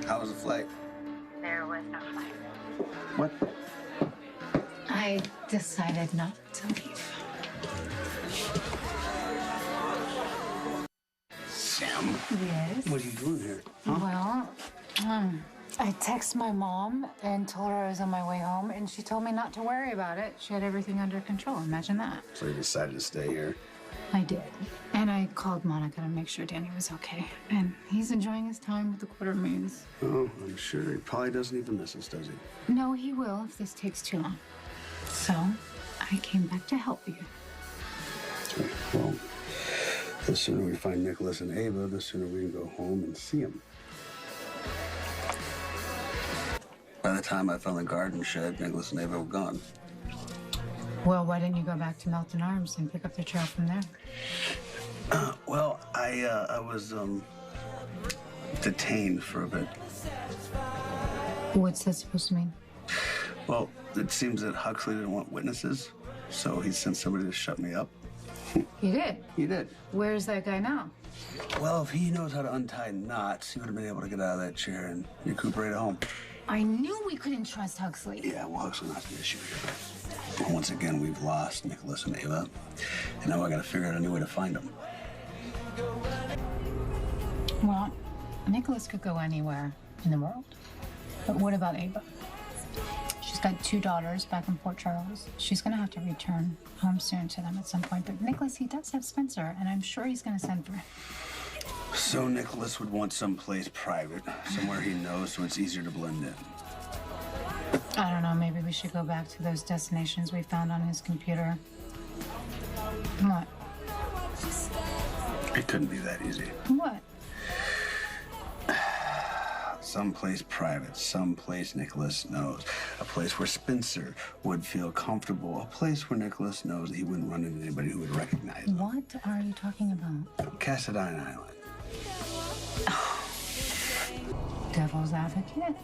How was the flight? There was no flight. What? I decided not to leave. Sam? Yes? What are you doing here? Huh? Well, I texted my mom and told her I was on my way home, and she told me not to worry about it. She had everything under control. Imagine that. So you decided to stay here? I did. And I called Monica to make sure Danny was okay. And he's enjoying his time with the Quartermains. Oh, I'm sure he probably doesn't even miss us, does he? No, he will if this takes too long. So, I came back to help you. Okay, well, the sooner we find Nicholas and Ava, the sooner we can go home and see him. By the time I found the garden shed, Nicholas and Ava were gone. Well, why didn't you go back to Melton Arms and pick up the trail from there? Well, I was detained for a bit. What's that supposed to mean? Well, it seems that Huxley didn't want witnesses, so he sent somebody to shut me up. You did? He did. Where's that guy now? Well, if he knows how to untie knots, he would have been able to get out of that chair and recuperate at home. I knew we couldn't trust Huxley. Yeah, well, Huxley's not the issue here. Well, once again, we've lost Nicholas and Ava, and now I gotta figure out a new way to find them. Well, Nicholas could go anywhere in the world. But what about Ava? She's got 2 daughters back in Port Charles. She's gonna have to return home soon to them at some point. But Nicholas, he does have Spencer, and I'm sure he's gonna send for him. So Nicholas would want someplace private, somewhere he knows so it's easier to blend in. I don't know, maybe we should go back to those destinations we found on his computer. What? It couldn't be that easy. What? Someplace private, someplace Nicholas knows. A place where Spencer would feel comfortable. A place where Nicholas knows that he wouldn't run into anybody who would recognize him. What are you talking about? Cassadine Island. Devil's advocate?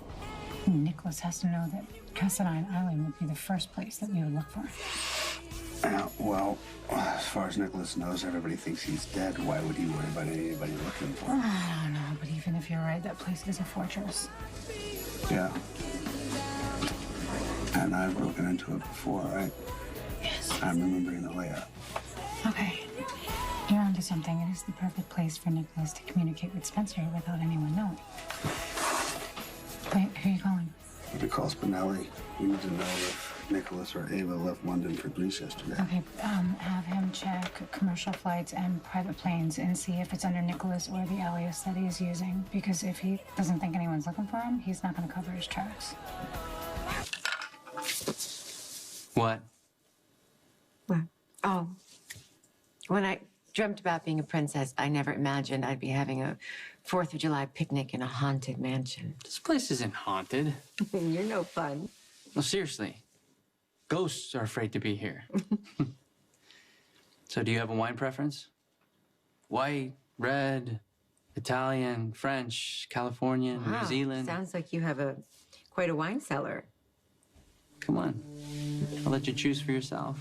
Nicholas has to know that Cassadine Island would be the first place that we would look for. Well, as far as Nicholas knows, everybody thinks he's dead. Why would he worry about anybody looking for him? I don't know, but even if you're right, that place is a fortress. Yeah. And I've broken into it before, right? Yes. I'm remembering the layout. Okay. You're onto something. It is the perfect place for Nicholas to communicate with Spencer without anyone knowing. Wait, who are you calling? If he calls Spinelli, we need to know if Nicholas or Ava left London for Greece yesterday. Okay, have him check commercial flights and private planes and see if it's under Nicholas or the alias that he's using. Because if he doesn't think anyone's looking for him, he's not going to cover his tracks. What? What? Oh, when I dreamt about being a princess, I never imagined I'd be having a 4th of July picnic in a haunted mansion. This place isn't haunted. You're no fun. No, seriously. Ghosts are afraid to be here. So do you have a wine preference? White, red, Italian, French, Californian, Wow, New Zealand? Sounds like you have quite a wine cellar. Come on. I'll let you choose for yourself.